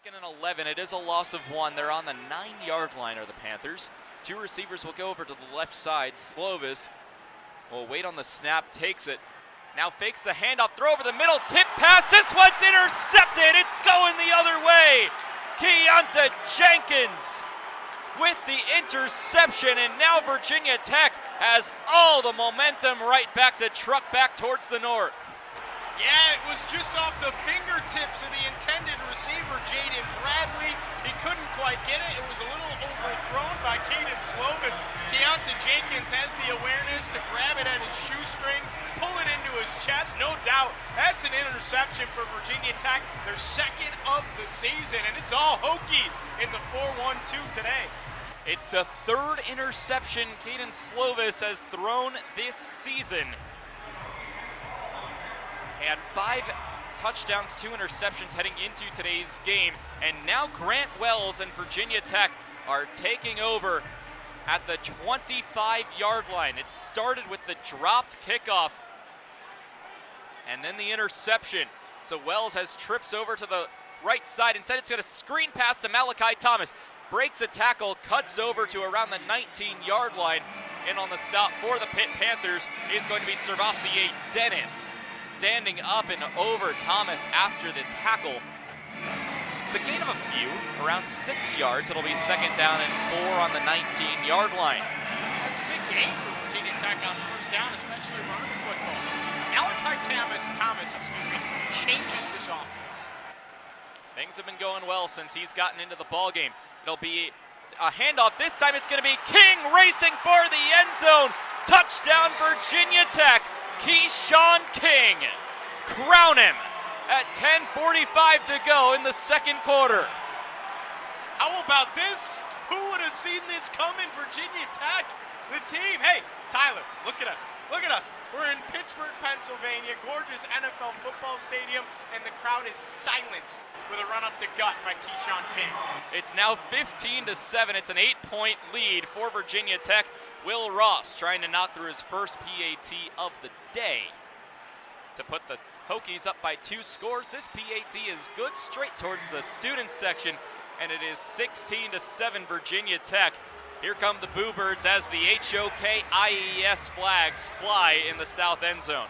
Second and 11, it is a loss of 1. They're on the 9-yard line, are the Panthers. 2 receivers will go over to the left side. Slovis will wait on the snap, takes it. Now fakes the handoff, throw over the middle, tip pass. This one's intercepted. It's going the other way. Keonta Jenkins with the interception, and now Virginia Tech has all the momentum right back to truck back towards the north. Yeah, it was just off the fingertips of the intended receiver, Jaden Bradley. He couldn't quite get it. It was a little overthrown by Caden Slovis. Keonta Jenkins has the awareness to grab it at his shoestrings, pull it into his chest. No doubt, that's an interception for Virginia Tech, their second of the season, and it's all Hokies in the 4-1-2 today. It's the 3rd interception Caden Slovis has thrown this season. He had 5 touchdowns, 2 interceptions heading into today's game. And now Grant Wells and Virginia Tech are taking over at the 25-yard line. It started with the dropped kickoff and then the interception. So Wells has trips over to the right side. Instead, it's going to screen pass to Malachi Thomas. Breaks a tackle, cuts over to around the 19-yard line. And on the stop for the Pitt Panthers is going to be Servassier Dennis. Standing up and over Thomas after the tackle. It's a gain of a few, around 6 yards. It'll be second down and 4 on the 19-yard line. That's a big gain for Virginia Tech on first down, especially running the football. Malachi Thomas changes this offense. Things have been going well since he's gotten into the ball game. It'll be a handoff. This time it's going to be King racing for the end zone. Touchdown, Virginia Tech. Keyshawn King, crown him at 10:45 to go in the second quarter. How about this? Who would have seen this coming, Virginia Tech? The team, hey, Tyler, look at us. Look at us. We're in Pittsburgh, Pennsylvania, gorgeous NFL football stadium, and the crowd is silenced with a run up the gut by Keyshawn King. It's now 15-7. It's an 8-point lead for Virginia Tech. Will Ross trying to knock through his first PAT of the day to put the Hokies up by 2 scores. This PAT is good straight towards the students section, and it is 16-7 Virginia Tech. Here come the Boo Birds as the HOK-IES flags fly in the south end zone.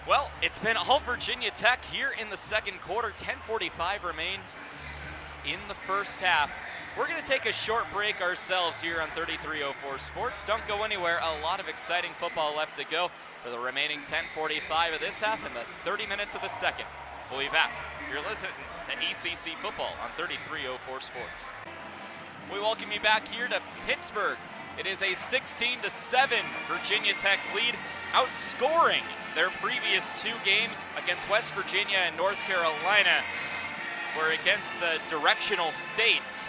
Well, it's been all Virginia Tech here in the second quarter. 10:45 remains in the first half. We're going to take a short break ourselves here on 3304 Sports. Don't go anywhere. A lot of exciting football left to go for the remaining 10:45 of this half and the 30 minutes of the second. We'll be back. You're listening to ACC Football on 3304 Sports. We welcome you back here to Pittsburgh. It is a 16-7 Virginia Tech lead, outscoring their previous 2 games against West Virginia and North Carolina, where against the directional states,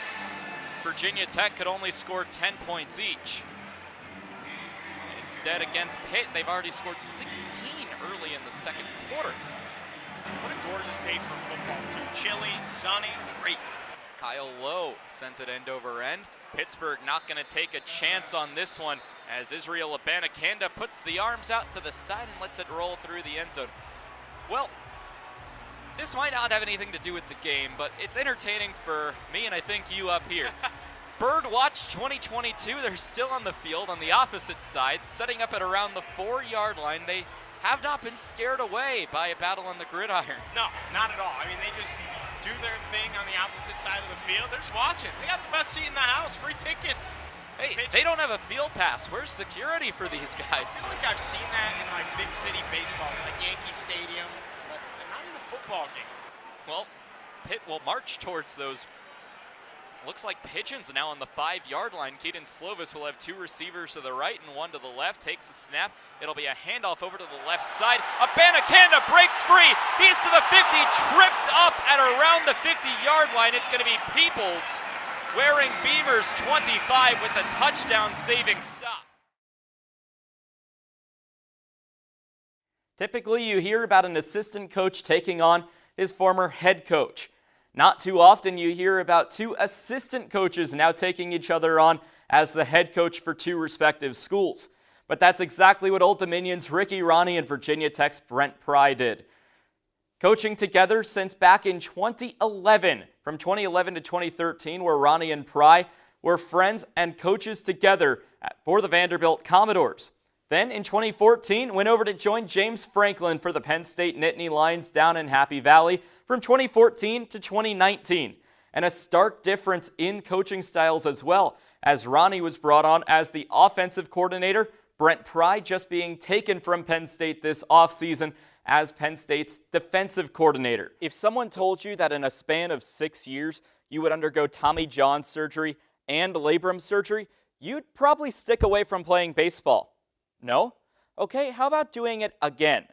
Virginia Tech could only score 10 points each. Instead, against Pitt, they've already scored 16 early in the second quarter. What a gorgeous day for football, too. Chilly, sunny, great. Kyle Lowe sent it end over end. Pittsburgh not going to take a chance on this one as Israel Abanikanda puts the arms out to the side and lets it roll through the end zone. Well, this might not have anything to do with the game, but it's entertaining for me and I think you up here. Birdwatch 2022, they're still on the field on the opposite side, setting up at around the 4-yard line. They have not been scared away by a battle on the gridiron. No, not at all. I mean, they just do their thing on the opposite side of the field. They're just watching. They got the best seat in the house, free tickets. Hey, they don't have a field pass. Where's security for these guys? I feel like I've seen that in like big city baseball, like Yankee Stadium, but not in a football game. Well, Pitt will march towards those. Looks like pigeons now on the 5-yard line. Caden Slovis will have 2 receivers to the right and 1 to the left. Takes the snap. It'll be a handoff over to the left side. Abanikanda breaks free. He's to the 50, tripped up at around the 50-yard line. It's going to be Peoples wearing Beamer's 25 with the touchdown-saving stop. Typically, you hear about an assistant coach taking on his former head coach. Not too often you hear about 2 assistant coaches now taking each other on as the head coach for 2 respective schools. But that's exactly what Old Dominion's Ricky Ronnie and Virginia Tech's Brent Pry did. Coaching together since back in 2011. From 2011 to 2013, where Ronnie and Pry were friends and coaches together for the Vanderbilt Commodores. Then in 2014, went over to join James Franklin for the Penn State Nittany Lions down in Happy Valley from 2014 to 2019. And a stark difference in coaching styles as well, as Ronnie was brought on as the offensive coordinator, Brent Pry just being taken from Penn State this offseason as Penn State's defensive coordinator. If someone told you that in a span of 6 years, you would undergo Tommy John surgery and labrum surgery, you'd probably stick away from playing baseball. No? Okay, how about doing it again?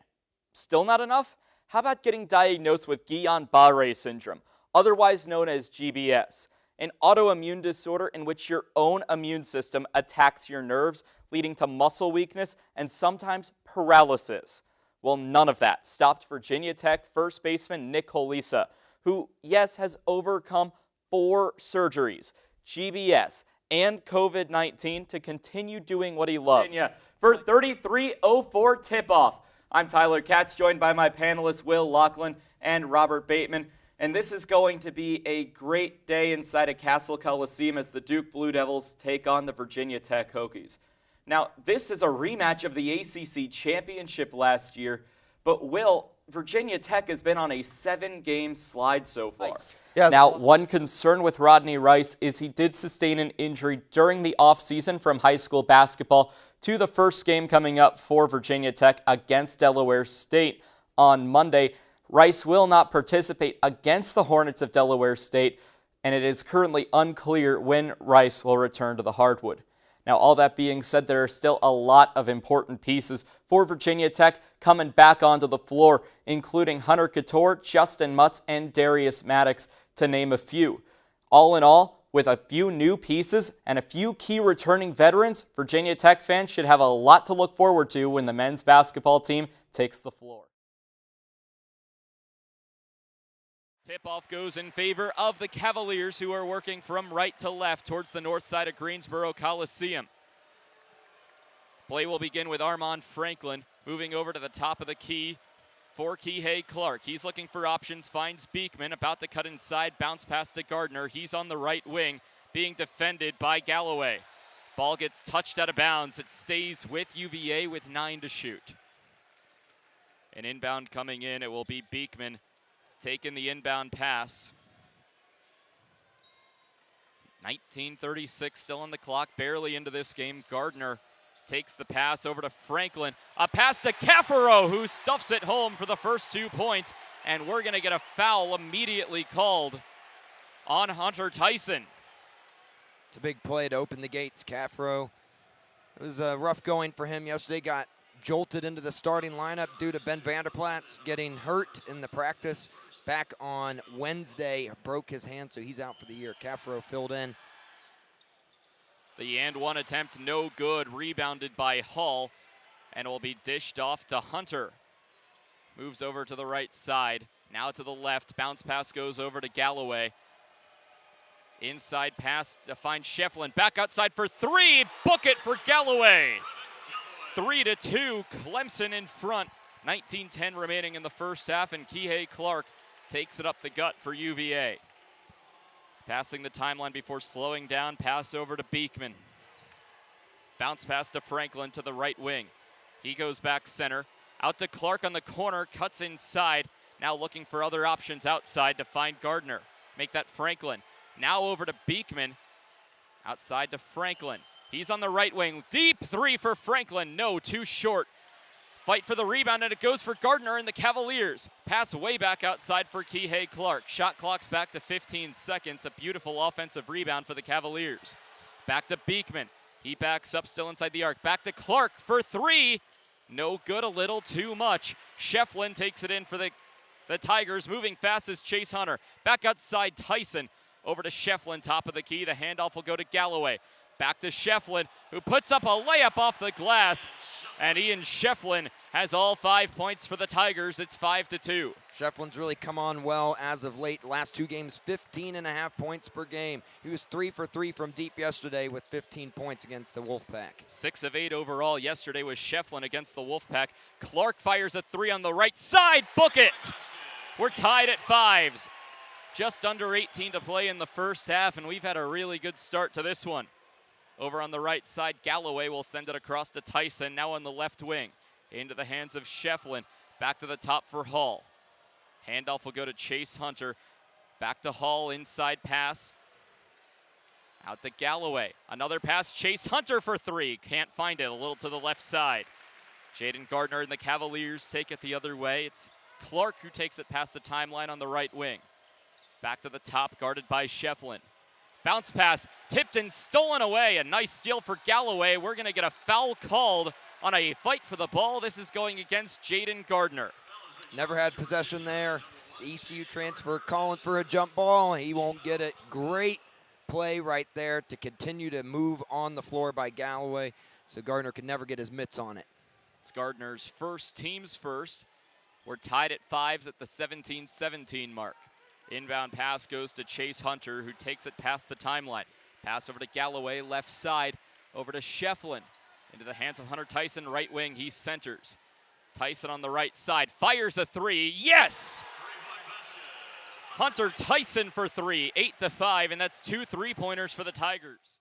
Still not enough? How about getting diagnosed with Guillain-Barré syndrome, otherwise known as GBS, an autoimmune disorder in which your own immune system attacks your nerves, leading to muscle weakness and sometimes paralysis. Well, none of that stopped Virginia Tech first baseman Nick Holisa, who, yes, has overcome 4 surgeries, GBS, and COVID-19 to continue doing what he loves. For 33:04 tip-off, I'm Tyler Katz, joined by my panelists Will Laughlin and Robert Bateman. And this is going to be a great day inside of Castle Coliseum as the Duke Blue Devils take on the Virginia Tech Hokies. Now, this is a rematch of the ACC championship last year, but Will, Virginia Tech has been on a 7-game slide so far. Yeah. Now, one concern with Rodney Rice is he did sustain an injury during the offseason from high school basketball to the first game coming up for Virginia Tech against Delaware State on Monday. Rice will not participate against the Hornets of Delaware State, and it is currently unclear when Rice will return to the hardwood. Now, all that being said, there are still a lot of important pieces for Virginia Tech coming back onto the floor, including Hunter Couture, Justin Mutz, and Darius Maddox, to name a few. All in all, with a few new pieces and a few key returning veterans, Virginia Tech fans should have a lot to look forward to when the men's basketball team takes the floor. Tip-off goes in favor of the Cavaliers, who are working from right to left towards the north side of Greensboro Coliseum. Play will begin with Armand Franklin moving over to the top of the key for Kihei Clark. He's looking for options, finds Beekman, about to cut inside, bounce pass to Gardner. He's on the right wing, being defended by Galloway. Ball gets touched out of bounds. It stays with UVA with 9 to shoot. An inbound coming in, it will be Beekman taking the inbound pass. 19:36 still on the clock, barely into this game. Gardner takes the pass over to Franklin. A pass to Caffaro, who stuffs it home for the first 2 points. And we're going to get a foul immediately called on Hunter Tyson. It's a big play to open the gates. Caffaro, it was rough going for him yesterday. Got jolted into the starting lineup due to Ben Vanderplat's getting hurt in the practice back on Wednesday. Broke his hand, so he's out for the year. Caffaro filled in. The and one attempt, no good. Rebounded by Hall, and will be dished off to Hunter. Moves over to the right side. Now to the left. Bounce pass goes over to Galloway. Inside pass to find Shefflin. Back outside for 3. Book it for Galloway. 3-2. Clemson in front. 19:10 remaining in the first half, and Kihei Clark takes it up the gut for UVA. Passing the timeline before slowing down. Pass over to Beekman. Bounce pass to Franklin to the right wing. He goes back center. Out to Clark on the corner. Cuts inside. Now looking for other options outside to find Gardner. Make that Franklin. Now over to Beekman. Outside to Franklin. He's on the right wing. Deep 3 for Franklin. No, too short. Fight for the rebound, and it goes for Gardner and the Cavaliers. Pass way back outside for Kihei Clark. Shot clock's back to 15 seconds. A beautiful offensive rebound for the Cavaliers. Back to Beekman. He backs up still inside the arc. Back to Clark for 3. No good, a little too much. Shefflin takes it in for the Tigers. Moving fast is Chase Hunter. Back outside Tyson. Over to Shefflin, top of the key. The handoff will go to Galloway. Back to Shefflin, who puts up a layup off the glass. And Ian Shefflin has all 5 points for the Tigers. It's 5-2. Shefflin's really come on well as of late. Last 2 games, 15.5 points per game. He was 3 for 3 from deep yesterday with 15 points against the Wolfpack. 6 of 8 overall yesterday was Shefflin against the Wolfpack. Clark fires a 3 on the right side. Book it! We're tied at 5s. Just under 18 to play in the first half, and we've had a really good start to this one. Over on the right side, Galloway will send it across to Tyson, now on the left wing. Into the hands of Shefflin. Back to the top for Hall. Handoff will go to Chase Hunter. Back to Hall, inside pass. Out to Galloway. Another pass, Chase Hunter for 3. Can't find it, a little to the left side. Jaden Gardner and the Cavaliers take it the other way. It's Clark who takes it past the timeline on the right wing. Back to the top, guarded by Shefflin. Bounce pass, tipped and stolen away. A nice steal for Galloway. We're going to get a foul called on a fight for the ball. This is going against Jaden Gardner. Never had possession there. The ECU transfer calling for a jump ball. He won't get it. Great play right there to continue to move on the floor by Galloway, so Gardner could never get his mitts on it. It's Gardner's first, team's first. We're tied at 5s at the 17-17 mark. Inbound pass goes to Chase Hunter, who takes it past the timeline. Pass over to Galloway, left side, over to Shefflin. Into the hands of Hunter Tyson, right wing, he centers. Tyson on the right side, fires a 3, yes! Hunter Tyson for 3, 8-5, and that's 2 3-pointers for the Tigers.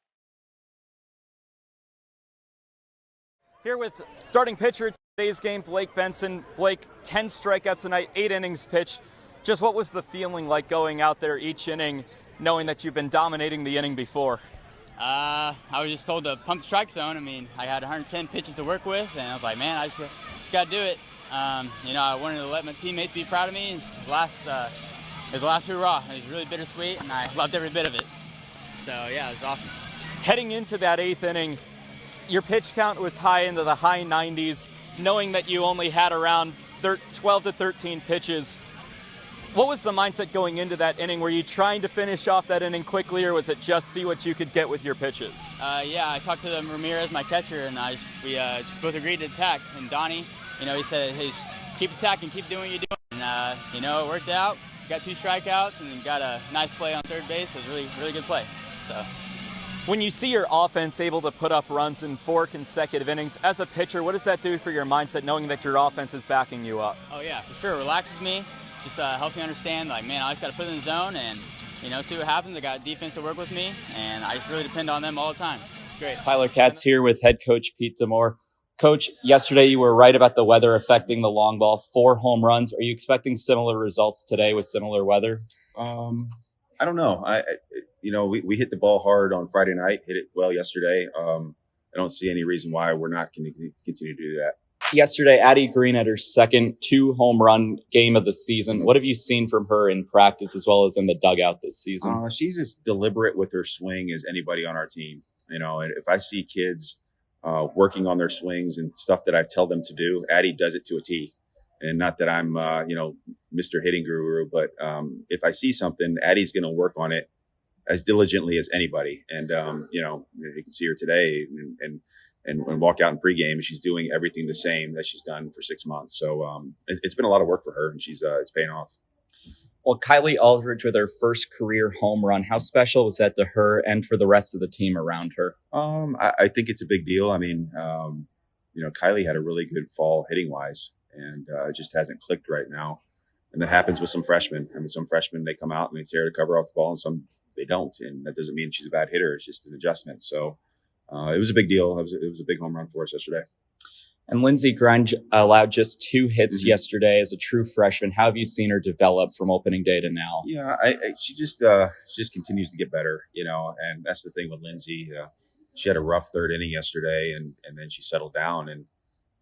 Here with starting pitcher at today's game, Blake Benson. Blake, 10 strikeouts tonight, 8 innings pitched. Just what was the feeling like going out there each inning, knowing that you've been dominating the inning before? I was just told to pump the strike zone. I mean, I had 110 pitches to work with, and I was like, man, I just got to do it. I wanted to let my teammates be proud of me. It was the last hurrah. It was really bittersweet, and I loved every bit of it. So, yeah, it was awesome. Heading into that 8th inning, your pitch count was high into the high 90s, knowing that you only had around 12 to 13 pitches. What was the mindset going into that inning? Were you trying to finish off that inning quickly, or was it just see what you could get with your pitches? Yeah, I talked to Ramirez, my catcher, and we just both agreed to attack. And Donnie, he said, hey, keep attacking, keep doing what you're doing. And, it worked out. Got 2 strikeouts and got a nice play on third base. It was really, really good play. So, when you see your offense able to put up runs in 4 consecutive innings, as a pitcher, what does that do for your mindset, knowing that your offense is backing you up? Oh, yeah, for sure. It relaxes me. Just helps me understand, like, man, I just got to put it in the zone and, see what happens. I got defense to work with me, and I just really depend on them all the time. It's great. Tyler Katz here with head coach Pete Demore. Coach, yesterday you were right about the weather affecting the long ball. 4 home runs. Are you expecting similar results today with similar weather? I don't know. We hit the ball hard on Friday night, hit it well yesterday. I don't see any reason why we're not going to continue to do that. Yesterday, Addie Green had her second 2-home run game of the season. What have you seen from her in practice as well as in the dugout this season? She's as deliberate with her swing as anybody on our team. And if I see kids working on their swings and stuff that I tell them to do, Addie does it to a T. And not that I'm, Mr. Hitting Guru, but if I see something, Addie's going to work on it as diligently as anybody. And, you can see her today and walk out in pregame, and she's doing everything the same that she's done for 6 months. So it's been a lot of work for her, and it's paying off. Well, Kylie Aldridge with her first career home run, how special was that to her and for the rest of the team around her? I think it's a big deal. I mean, Kylie had a really good fall hitting wise, and it just hasn't clicked right now. And that happens with some freshmen. I mean, some freshmen, they come out and they tear the cover off the ball, and some they don't. And that doesn't mean she's a bad hitter. It's just an adjustment. So it was a big deal. It was a big home run for us yesterday. And Lindsey Grunge allowed just 2 hits yesterday as a true freshman. How have you seen her develop from opening day to now? Yeah, she just continues to get better, and that's the thing with Lindsey. She had a rough 3rd inning yesterday, and then she settled down, and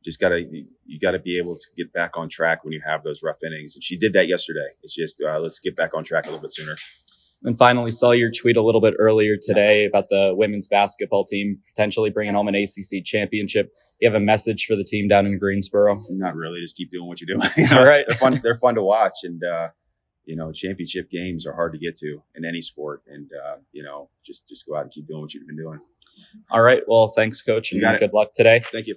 you gotta be able to get back on track when you have those rough innings. And she did that yesterday. It's just let's get back on track a little bit sooner. And finally, saw your tweet a little bit earlier today about the women's basketball team potentially bringing home an ACC championship. You have a message for the team down in Greensboro? Not really. Just keep doing what you're doing. All right. They're fun to watch. And, championship games are hard to get to in any sport. And, just go out and keep doing what you've been doing. All right. Well, thanks, Coach, and good luck today. Thank you.